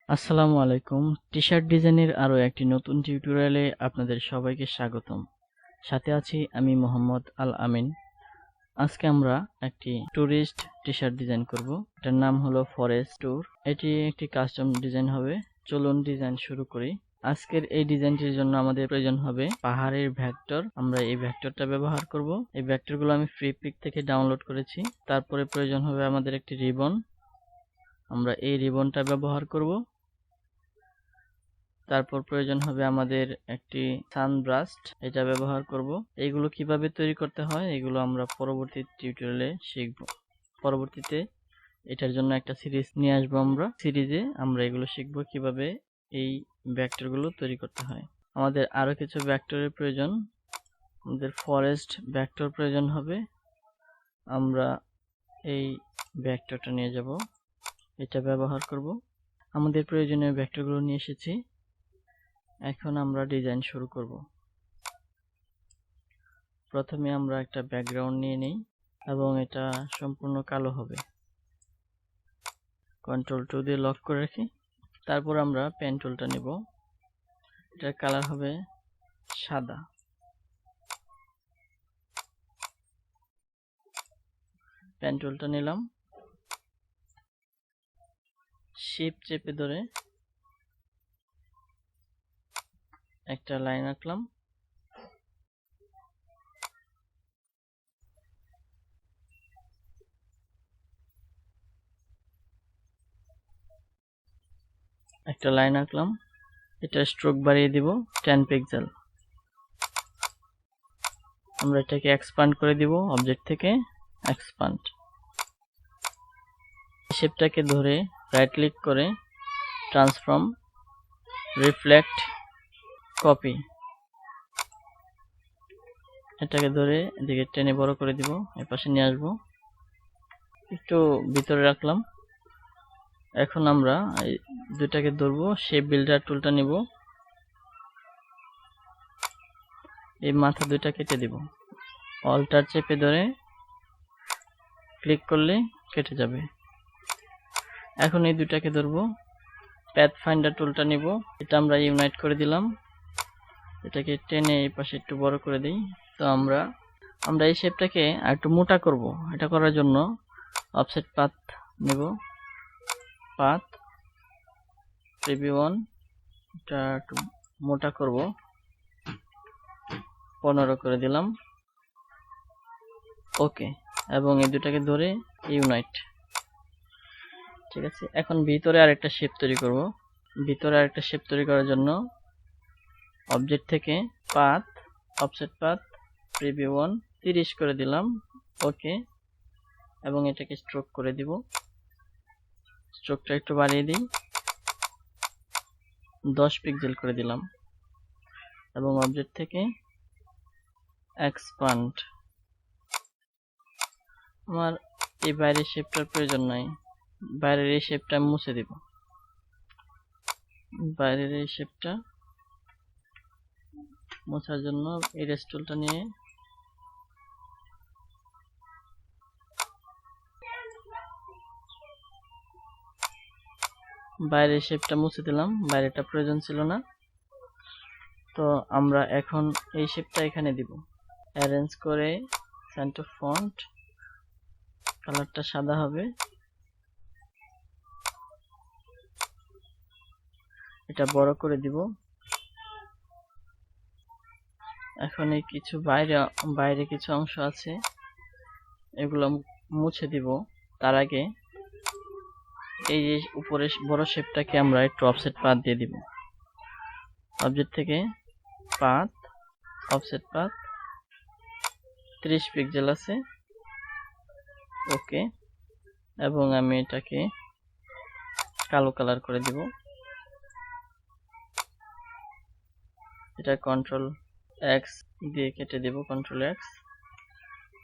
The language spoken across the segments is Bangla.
আসসালামু আলাইকুম। টি-শার্ট ডিজাইনের আরো একটি নতুন টিউটোরিয়ালে আপনাদের সবাইকে স্বাগতম। সাথে আছি আমি মোহাম্মদ আল আমিন। আজকে আমরা একটি টুরিস্ট টি-শার্ট ডিজাইন করব। এটার নাম হলো ফরেস্ট ট্যুর। এটি একটি কাস্টম ডিজাইন হবে। চলুন ডিজাইন শুরু করি। আজকের এই ডিজাইনটির জন্য আমাদের প্রয়োজন হবে পাহাড়ের ভেক্টর। আমরা এই ভেক্টরটা ব্যবহার করব। এই ভেক্টরগুলো আমি ফ্রি পিক থেকে ডাউনলোড করেছি। তারপরে প্রয়োজন হবে আমাদের একটি রিবন। আমরা এই রিবনটা ব্যবহার করব। তারপর প্রয়োজন হবে আমাদের একটি সানব্রাস্ট, এটা ব্যবহার করব। এইগুলো কিভাবে তৈরি করতে হয় এগুলো আমরা পরবর্তী টিউটোরিয়ালে শিখব। পরবর্তীতে এটার জন্য একটা সিরিজ নিয়ে আসবো। আমরা সিরিজে আমরা এগুলো শিখব কিভাবে এই ভেক্টরগুলো তৈরি করতে হয়। আমাদের আরো কিছু ভেক্টরের প্রয়োজন। আমাদের ফরেস্ট ভেক্টর প্রয়োজন হবে। আমরা এই ভেক্টরটা নিয়ে যাব, এটা ব্যবহার করব। আমাদের প্রয়োজনীয় ভেক্টরগুলো নিয়ে এসেছি। এখন আমরা ডিজাইন শুরু করব। প্রথমে আমরা একটা ব্যাকগ্রাউন্ড নিয়ে নেই এবং এটা সম্পূর্ণ কালো হবে। কন্ট্রোল 2 দিয়ে লক করে রাখি। তারপর আমরা পেন টুলটা নেব। এটার কালার হবে সাদা। পেন টুলটা নিলাম, শিফট চেপে ধরে একটা লাইন আঁকলাম। এটা স্ট্রোক বাড়িয়ে দিব 10 পিক্সেল। আমরা এটাকে এক্সপ্যান্ড করে দিব অবজেক্ট থেকে এক্সপ্যান্ড। শেপটাকে ধরে রাইট ক্লিক করে ট্রান্সফর্ম, রিফ্লেক্ট, কপি, এটাকে ধরে এদিকে টেনে বড় করে দিব, এই পাশে নিয়ে আসবো, একটু ভিতরে রাখলাম। এখন আমরা এই দুটাকে ধরবো, শেপ বিল্ডার টুলটা নিব, এই মাথা দুইটা কেটে দিব। অল্টার চেপে ধরে ক্লিক করলে কেটে যাবে। এখন এই দুটাকে ধরবো, প্যাথ ফাইন্ডার টুলটা নিব, এটা আমরা ইউনাইট করে দিলাম। এটাকে টেনে এই পাশে একটু বড় করে দিই। তো আমরা এই শেপটাকে একটু মোটা করব। এটা করার জন্য অফসেট পাথ নেব, পাথ প্রিভিউ 1, এটা একটু মোটা করব, 15 করে দিলাম। ওকে, এবং এই দুটাকে ধরে ইউনাইট। ঠিক আছে, এখন ভিতরে আরেকটা শেপ তৈরি করব। ভিতরে আরেকটা শেপ তৈরি করার জন্য অবজেক্ট থেকে পাথ, অফসেট পাথ, প্রিভিউ 1 30 করে দিলাম। ওকে, এবং এটাকে স্ট্রোক করে দিব। স্ট্রোকটা একটু বাড়িয়ে দিই, 10 পিক্সেল করে দিলাম। এবং অবজেক্ট থেকে এক্সপ্যান্ড। আমার এই বাইরের শেপটার প্রয়োজন নাই, বাইরের এই শেপটা মুছে দিব। বাইরের এই শেপটা মোছার জন্য ইরেজ টুলটা নিয়ে বাইরের শেপটা মুছে দিলাম, বাইরেটা প্রয়োজন ছিল না। তো আমরা এখন এই শেপটা এখানে দিব। অ্যারেঞ্জ করে সেন্টার ফন্ট, কালারটা সাদা হবে। এটা বড় করে দিব। এখন এই কিছু বাইরে কিছু অংশ আছে, এগুলো মুছে দিব। তার আগে এই যে উপরে বড় শেপটাকে আমরা একটু অফসেট পাথ দিয়ে দিব। অবজেক্ট থেকে পাথ, অফসেট পাথ 30 পিক্সেল আছে। ওকে, এবং আমি এটাকে কালো কালার করে দিব। এটা কন্ট্রোল এক্স দিয়ে কেটে দেব, কন্ট্রোল এক্স,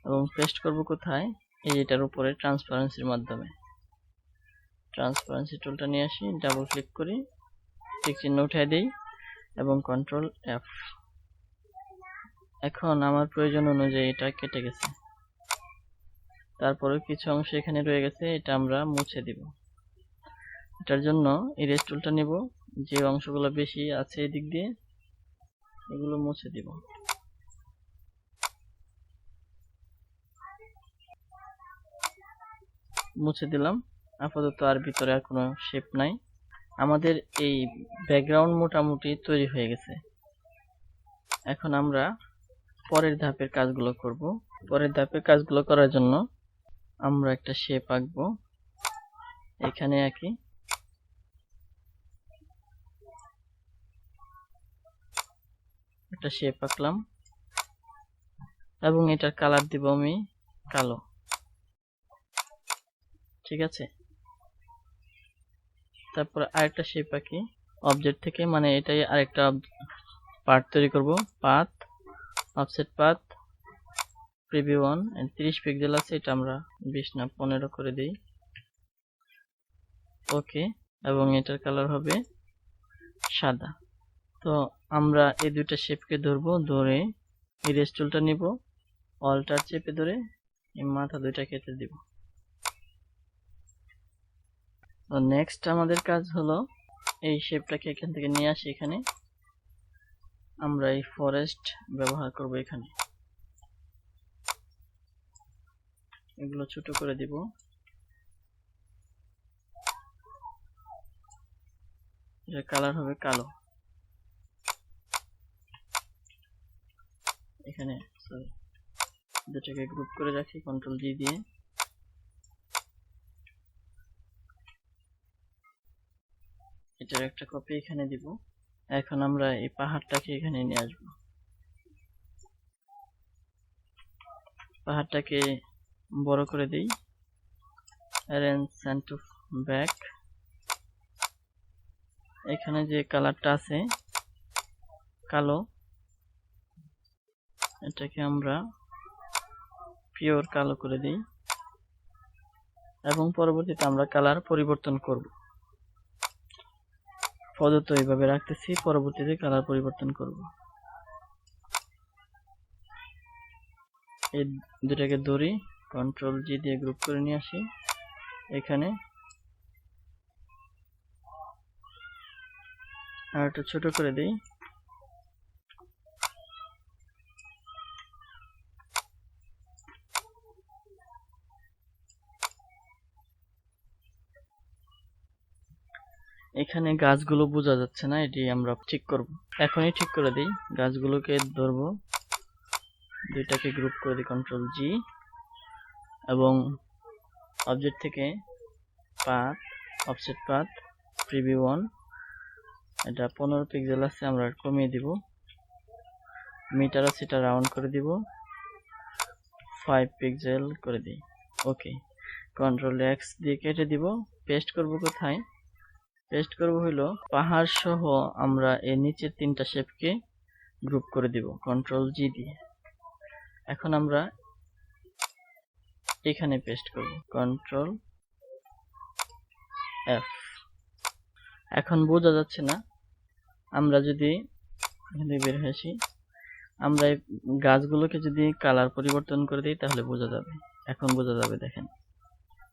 এবং পেস্ট করব কোথায়, এই এটার উপরে ট্রান্সপারেন্সির মাধ্যমে। ট্রান্সপারেন্সি টুলটা নিয়ে আসি, ডাবল ক্লিক করি, টিক চিহ্ন উঠিয়ে দেই এবং কন্ট্রোল এফ। এখন আমার প্রয়োজন অনুযায়ী এটা কেটে গেছে। তারপরে কিছু অংশ এখানে রয়ে গেছে, এটা আমরা মুছে দিব। এটার জন্য ইরেজ টুলটা নেব, যে অংশগুলো বেশি আছে এদিক দিয়ে এগুলো মুছে দিব। মুছে দিলাম। আপাতত আর ভিতরে আর কোনো শেপ নাই। আমাদের এই ব্যাকগ্রাউন্ড মোটামুটি তৈরি হয়ে গেছে। এখন আমরা পরের ধাপের কাজগুলো করব। পরের ধাপের কাজগুলো করার জন্য আমরা একটা শেপ আঁকবো। এখানে আঁকি, একটা শেপ আঁকলাম এবং এটার কালার দিব আমি কালো। ঠিক আছে, তারপর আরেকটা শেপ আঁকি অবজেক্ট থেকে, মানে এটাই আরেকটা পার্ট তৈরি করব। Path, offset path, preview 1, 30 pixel আছে, এটা আমরা 20 না 15 করে দিই। ওকে, এবং এটার কালার হবে সাদা। তো আমরা এই দুইটা শেপকে ধরবো, ধরে ইরেজ টুলটা নিব, অল্টার চেপে ধরে এই মাথা দুইটা কেটে দিব। তো নেক্সট আমাদের কাজ হলো এই শেপটাকে এখান থেকে নিয়ে আসি। এখানে আমরা এই ফরেস্ট ব্যবহার করব। এখানে এগুলো ছোট করে দিব। এর কালার হবে কালো। এখানে দুটাকে গ্রুপ করে রাখি কন্ট্রোল জি দিয়ে। এটার একটা কপি এখানে দিব। এখন আমরা এই পাহাড়টাকে এখানে নিয়ে আসব। পাহাড়টাকে বড় করে দেই, অ্যারেঞ্জ সেন্ট টু ব্যাক। এখানে যে কালারটা আছে কালো, এটাকে আমরা পিওর কালো করে দিই এবং পরবর্তীতে আমরা কালার পরিবর্তন করব। প্রদত্ত এইভাবে রাখতেছি, পরবর্তীতে কালার পরিবর্তন করব। এই দুটাকে ধরি, কন্ট্রোল জি দিয়ে গ্রুপ করে নিয়ে আসি। এখানে আর একটু ছোট করে দিই। এখানে গাছগুলো বোঝা যাচ্ছে না, এটি আমরা ঠিক করব। এখনই ঠিক করে দিই। গাছগুলোকে ধরবো, দুইটাকে গ্রুপ করে দিই কন্ট্রোল জি, এবং অবজেক্ট থেকে পাথ, অফসেট পাথ, প্রিভিউ 1, এটা 15 পিক্সেল আছে, আমরা কমিয়ে দিব। মিটার আছে, এটা রাউন্ড করে দিব, 5 পিক্সেল করে দিই। ওকে, কন্ট্রোল এক্স দিয়ে কেটে দিব। পেস্ট করব কোথায়? পেস্ট করব হলো পাহাড় সহ আমরা এর নিচের তিনটা শেপকে গ্রুপ করে দিব কন্ট্রোল জি দিয়ে। এখন আমরা এখানে পেস্ট করব কন্ট্রোল এফ। এখন বোঝা যাচ্ছে না, আমরা যদি বের হয়ে আসি, আমরা এই গাছগুলোকে যদি কালার পরিবর্তন করে দিই তাহলে বোঝা যাবে। এখন বোঝা যাবে, দেখেন।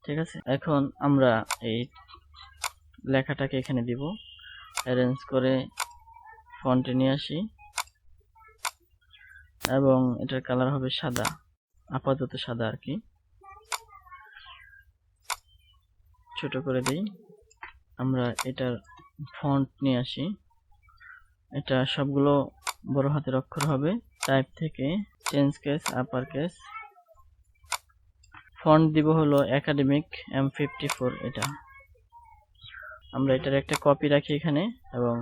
ঠিক আছে, এখন আমরা এই লেখাটাকে এখানে দিব, অ্যারেঞ্জ করে ফন্টে নিয়ে আসি এবং এটার কালার হবে সাদা, আপাতত সাদা আর কি। ছোট করে দেই। আমরা এটার ফন্ট নিয়ে আসি, এটা সবগুলো বড় হাতের অক্ষর হবে। টাইপ থেকে change case, upper case. Font দিব হলো একাডেমিক M54। এটা আমরা এটার একটা কপি রাখি এখানে এবং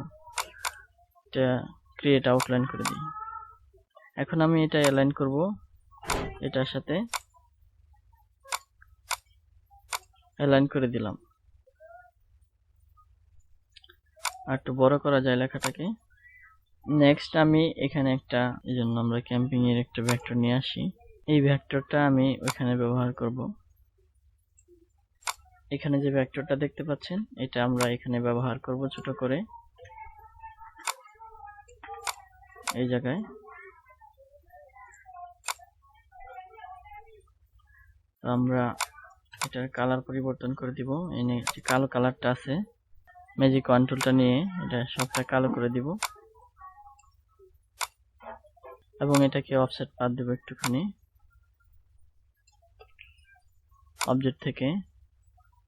এটা ক্রিয়েট আউটলাইন করে দিই। এখন আমি এটা অ্যালাইন করব এটার সাথে, অ্যালাইন করে দিলাম। আর একটু বড় করা যায় লেখাটাকে। নেক্সট আমি এখানে একটা, এই জন্য আমরা ক্যাম্পিং এর একটা ভেক্টর নিয়ে আসি। এই ভেক্টরটা আমি ওখানে ব্যবহার করব। এখানে যে ভেক্টরটা দেখতে পাচ্ছেন এটা আমরা এখানে ব্যবহার করব ছোট করে এই জায়গায়। আমরা এটার কালার পরিবর্তন করে দিব। এনে যে কালো কালারটা আছে ম্যাজিক কন্ট্রোলটা নিয়ে এটা সবটা কালো করে দিব এবং এটাকে অফসেট পাথ দেব একটুখানি। অবজেক্ট থেকে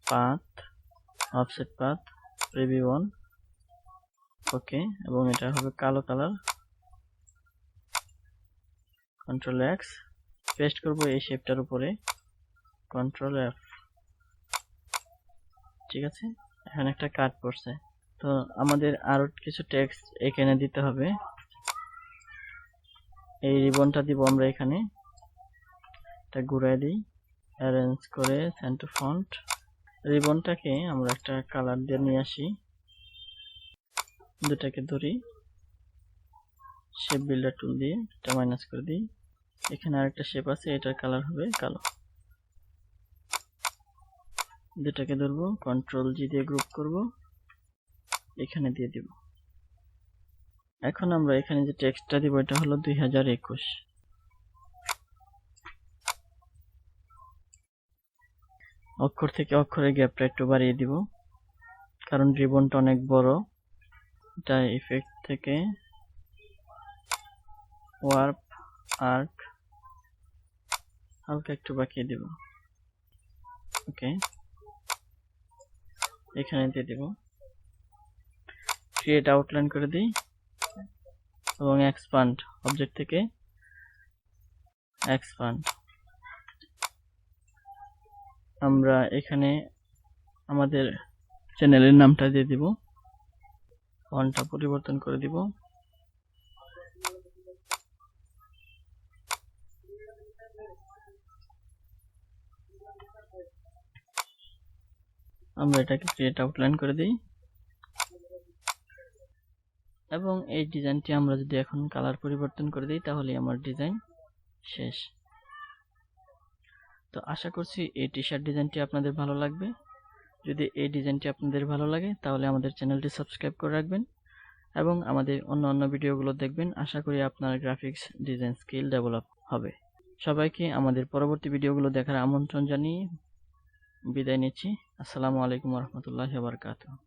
path, offset path, preview on, okay. এবং এটা হবে কালো কালার। কন্ট্রোল এক্স পেস্ট করব এই শেপটার উপরে, কন্ট্রোল এফ। ঠিক আছে, এখন একটা কাট পড়ছে। তো আমাদের আরো কিছু টেক্সট এখানে দিতে হবে। এই রিবনটা দিব আমরা এখানে, এটা ঘুরাই দিই, অ্যারেঞ্জ করে সেন্ড টু ফন্ট। রিবনটাকে আমরা একটা কালার দিয়ে নিয়ে আসি, দুটাকে ধরি, শেপ বিল্ডার টুল দিয়ে এটা মাইনাস করে দিই। এখানে আরেকটা শেপ আছে, এটার কালার হবে কালো। দুটাকে ধরবো, কন্ট্রোল জি দিয়ে গ্রুপ করব, এখানে দিয়ে দিব। এখন আমরা এখানে যে টেক্সটটা দিব এটা হলো 2021। অক্ষর থেকে অক্ষরের গ্যাপটা একটু বাড়িয়ে দিব কারণ রিবনটা অনেক বড়। এটা ইফেক্ট থেকে ওয়ার্প আর্ক হালকা একটু বাঁকিয়ে দিব, ওকে। এখানে দিয়ে দিব, ক্রিয়েট আউটলাইন করে দিই এবং এক্সপান্ড, অবজেক্ট থেকে এক্সপান্ড। আমরা এখানে আমাদের চ্যানেলের নামটা দিয়ে দিব, ফন্টটা পরিবর্তন করে দিব। আমরা এটাকে ক্রিয়েট আউটলাইন করে দিই এবং এই ডিজাইনটি আমরা যদি এখন কালার পরিবর্তন করে দিই তাহলে আমার ডিজাইন শেষ। তো আশা করছি এই টি শার্ট ডিজাইনটি আপনাদের ভালো লাগবে। যদি এই ডিজাইনটি আপনাদের ভালো লাগে তাহলে আমাদের চ্যানেলটি সাবস্ক্রাইব করে রাখবেন এবং আমাদের অন্য ভিডিওগুলো দেখবেন। আশা করি আপনার গ্রাফিক্স ডিজাইন স্কিল ডেভেলপ হবে। সবাইকে আমাদের পরবর্তী ভিডিওগুলো দেখার আমন্ত্রণ জানিয়ে বিদায় নিচ্ছি। আসসালামু আলাইকুম ওয়া রাহমাতুল্লাহি ওয়া বারাকাতুহু।